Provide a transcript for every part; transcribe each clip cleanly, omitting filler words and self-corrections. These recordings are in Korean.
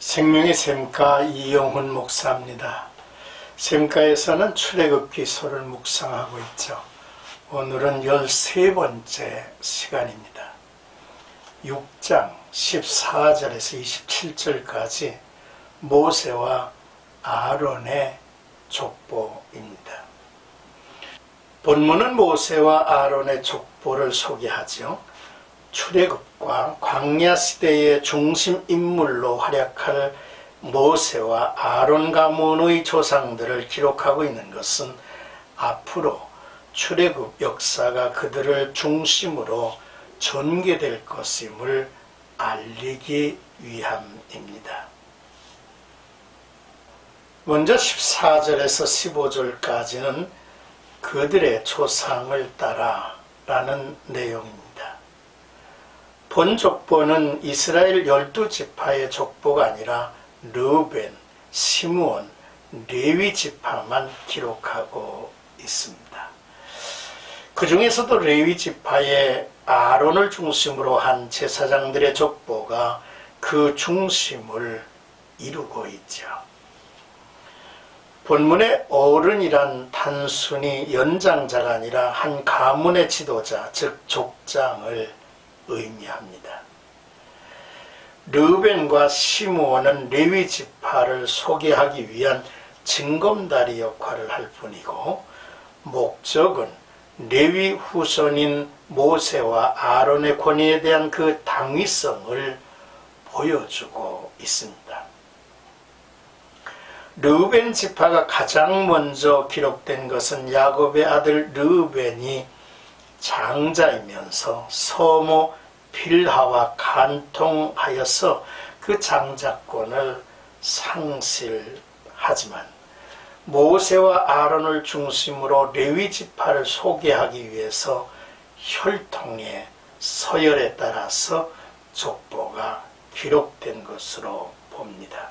생명의 샘가 이영훈 목사입니다. 샘가에서는 출애굽기서를 묵상하고 있죠. 오늘은 13번째 시간입니다. 6장 14절에서 27절까지 모세와 아론의 족보입니다. 본문은 모세와 아론의 족보를 소개하죠. 출애굽과 광야 시대의 중심 인물로 활약할 모세와 아론 가문의 조상들을 기록하고 있는 것은 앞으로 출애굽 역사가 그들을 중심으로 전개될 것임을 알리기 위함입니다. 먼저 14절에서 15절까지는 그들의 조상을 따라 라는 내용입니다. 본 족보는 이스라엘 12지파의 족보가 아니라 르우벤, 시므온, 레위 지파만 기록하고 있습니다. 그 중에서도 레위 지파의 아론을 중심으로 한 제사장들의 족보가 그 중심을 이루고 있죠. 본문의 어른이란 단순히 연장자가 아니라 한 가문의 지도자, 즉 족장을 의미합니다. 르우벤과 시므온은 레위 지파를 소개하기 위한 징검다리 역할을 할 뿐이고, 목적은 레위 후손인 모세와 아론의 권위에 대한 그 당위성을 보여주고 있습니다. 르우벤 지파가 가장 먼저 기록된 것은 야곱의 아들 르우벤이 장자이면서 서모 빌하와 간통하여서 그 장자권을 상실하지만 모세와 아론을 중심으로 레위 지파를 소개하기 위해서 혈통의 서열에 따라서 족보가 기록된 것으로 봅니다.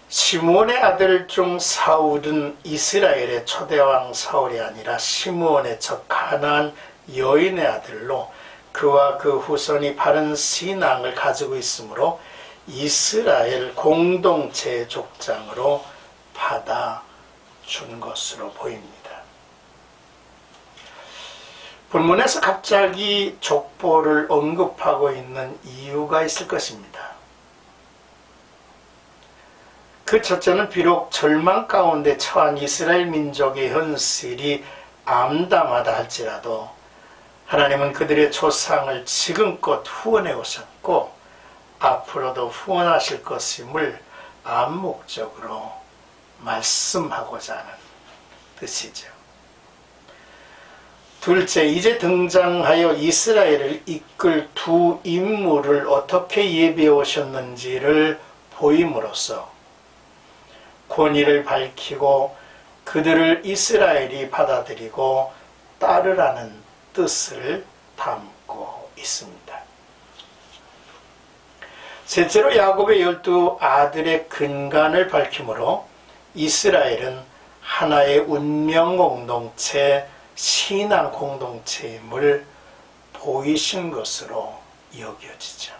시므온의 아들 중 사울은 이스라엘의 초대왕 사울이 아니라 시므온의 척 가나안 여인의 아들로 그와 그 후손이 바른 신앙을 가지고 있으므로 이스라엘 공동체의 족장으로 받아준 것으로 보입니다. 본문에서 갑자기 족보를 언급하고 있는 이유가 있을 것입니다. 그 첫째는 비록 절망 가운데 처한 이스라엘 민족의 현실이 암담하다 할지라도 하나님은 그들의 조상을 지금껏 후원해 오셨고 앞으로도 후원하실 것임을 암묵적으로 말씀하고자 하는 뜻이죠. 둘째, 이제 등장하여 이스라엘을 이끌 두 인물을 어떻게 예비해 오셨는지를 보임으로써 권위를 밝히고 그들을 이스라엘이 받아들이고 따르라는 뜻을 담고 있습니다. 셋째로 야곱의 12 아들의 근간을 밝히므로 이스라엘은 하나의 운명 공동체, 신앙 공동체임을 보이신 것으로 여겨지죠.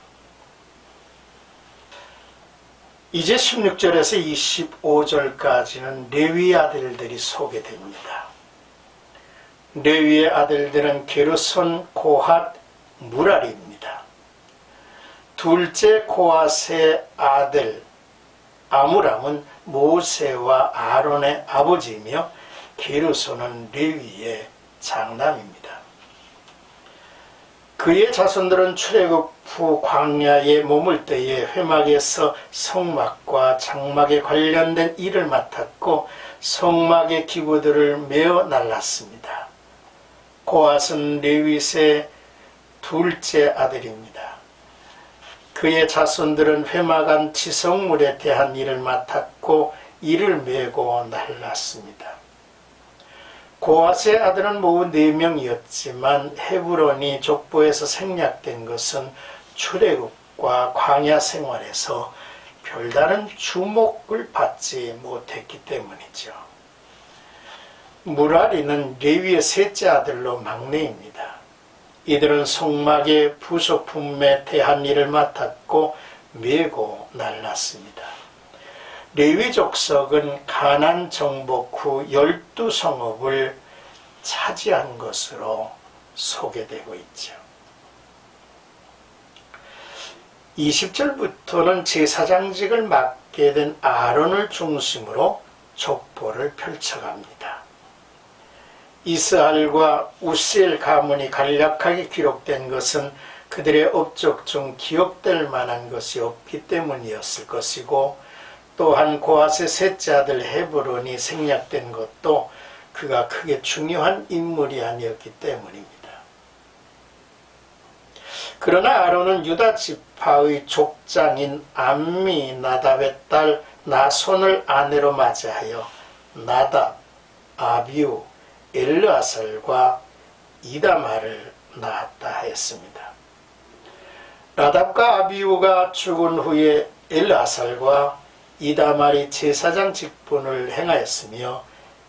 이제 16절에서 25절까지는 레위 아들들이 소개됩니다. 레위의 아들들은 게르손, 고핫, 무라리입니다. 둘째 고핫의 아들 아므람은 모세와 아론의 아버지이며 게르손은 레위의 장남입니다. 그의 자손들은 출애굽 후 광야에 머물 때에 회막에서 성막과 장막에 관련된 일을 맡았고 성막의 기구들을 메어 날랐습니다. 고핫은 레윗의 둘째 아들입니다. 그의 자손들은 회막 안 지성물에 대한 일을 맡았고 이를 메고 날랐습니다. 고핫의 아들은 모두 4명이었지만 헤브론이 족보에서 생략된 것은 출애굽과 광야 생활에서 별다른 주목을 받지 못했기 때문이죠. 무라리는 레위의 셋째 아들로 막내입니다. 이들은 성막의 부속품에 대한 일을 맡았고 메고 날랐습니다. 레위 족속은 가나안 정복 후 12성읍을 차지한 것으로 소개되고 있죠. 20절부터는 제사장직을 맡게 된 아론을 중심으로 족보를 펼쳐갑니다. 이스라엘과 우시엘 가문이 간략하게 기록된 것은 그들의 업적 중 기억될 만한 것이 없기 때문이었을 것이고, 또한 고핫의 셋째 아들 헤브론이 생략된 것도 그가 크게 중요한 인물이 아니었기 때문입니다. 그러나 아론은 유다 지파의 족장인 암미 나답의 딸 나손을 아내로 맞이하여 나답, 아비우, 엘르아살과 이다말을 낳았다 했습니다. 나답과 아비우가 죽은 후에 엘르아살과 이다말이 제사장 직분을 행하였으며,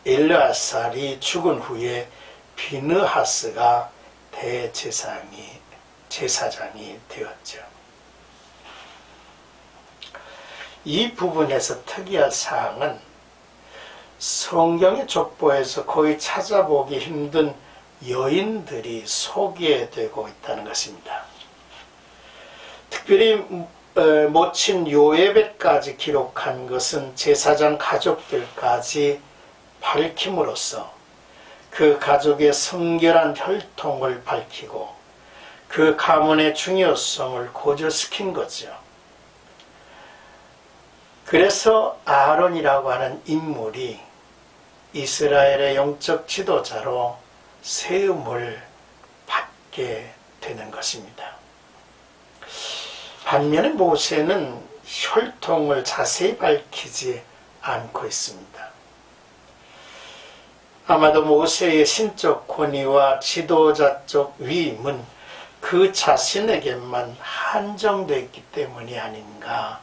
엘르아살이 죽은 후에 비느하스가 제사장이 되었죠. 이 부분에서 특이한 사항은 성경의 족보에서 거의 찾아보기 힘든 여인들이 소개되고 있다는 것입니다. 특별히 모친 요에벳까지 기록한 것은 제사장 가족들까지 밝힘으로써 그 가족의 성결한 혈통을 밝히고 그 가문의 중요성을 고조시킨 거죠. 그래서 아론이라고 하는 인물이 이스라엘의 영적 지도자로 세움을 받게 되는 것입니다. 반면에 모세는 혈통을 자세히 밝히지 않고 있습니다. 아마도 모세의 신적 권위와 지도자적 위임은 그 자신에게만 한정되어 있기 때문이 아닌가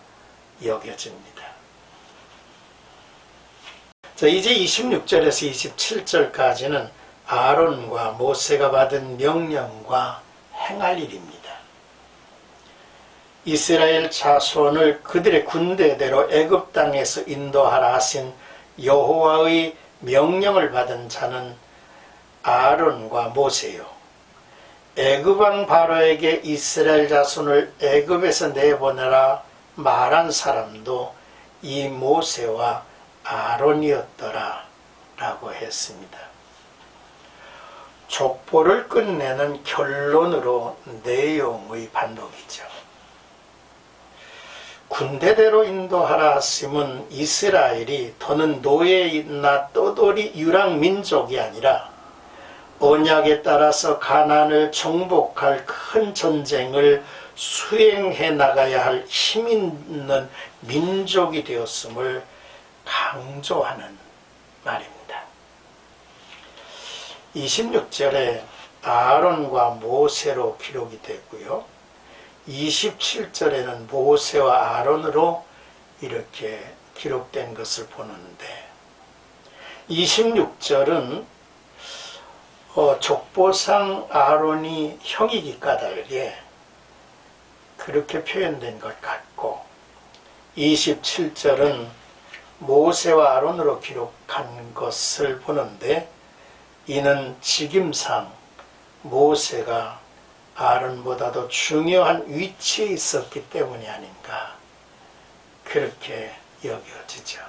여겨집니다. 자, 이제 26절에서 27절까지는 아론과 모세가 받은 명령과 행할 일입니다. 이스라엘 자손을 그들의 군대대로 애굽 땅에서 인도하라 하신 여호와의 명령을 받은 자는 아론과 모세요. 애굽 왕 바로에게 이스라엘 자손을 애굽에서 내보내라 말한 사람도 이 모세와 아론이었더라 라고 했습니다. 족보를 끝내는 결론으로 내용의 반복이죠. 군대대로 인도하라 하심은 이스라엘이 더는 노예나 떠돌이 유랑 민족이 아니라 언약에 따라서 가나안을 정복할 큰 전쟁을 수행해 나가야 할 힘 있는 민족이 되었음을 강조하는 말입니다. 26절에 아론과 모세로 기록이 되고요. 27절에는 모세와 아론으로 이렇게 기록된 것을 보는데, 26절은 족보상 아론이 형이기 까닭에 그렇게 표현된 것 같고, 27절은 모세와 아론으로 기록한 것을 보는데, 이는 직임상 모세가 아론보다도 중요한 위치에 있었기 때문이 아닌가 그렇게 여겨지죠.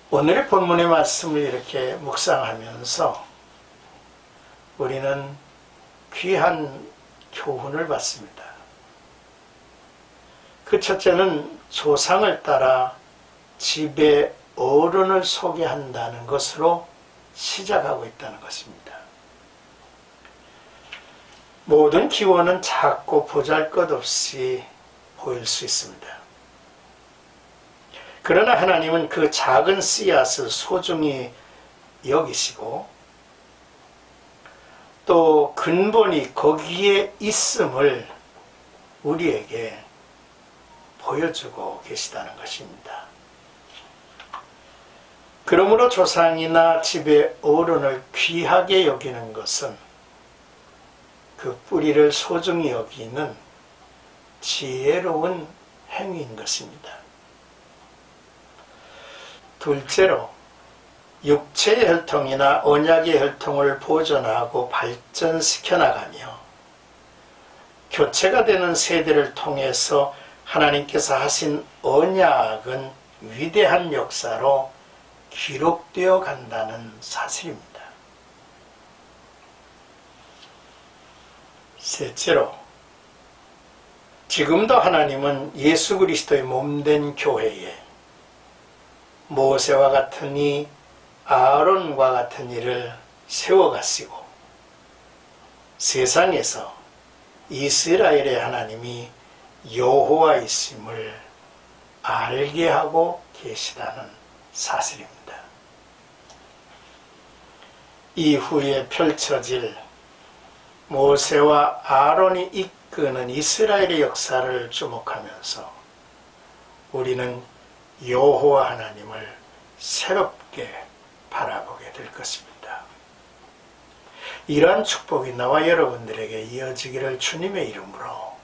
오늘의 본문의 말씀을 이렇게 묵상하면서 우리는 귀한 교훈을 받습니다. 그 첫째는 조상을 따라 집의 어른을 소개한다는 것으로 시작하고 있다는 것입니다. 모든 기원은 작고 보잘것없이 보일 수 있습니다. 그러나 하나님은 그 작은 씨앗을 소중히 여기시고 또 근본이 거기에 있음을 우리에게 보여주고 계시다는 것입니다. 그러므로 조상이나 집의 어른을 귀하게 여기는 것은 그 뿌리를 소중히 여기는 지혜로운 행위인 것입니다. 둘째로 육체의 혈통이나 언약의 혈통을 보존하고 발전시켜 나가며 교체가 되는 세대를 통해서 하나님께서 하신 언약은 위대한 역사로 기록되어 간다는 사실입니다. 셋째로, 지금도 하나님은 예수 그리스도의 몸된 교회에 모세와 같은 이, 아론과 같은 이를 세워가시고 세상에서 이스라엘의 하나님이 여호와이심을 알게 하고 계시다는 사실입니다. 이후에 펼쳐질 모세와 아론이 이끄는 이스라엘의 역사를 주목하면서 우리는 여호와 하나님을 새롭게 바라보게 될 것입니다. 이러한 축복이 나와 여러분들에게 이어지기를 주님의 이름으로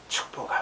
축복합니다.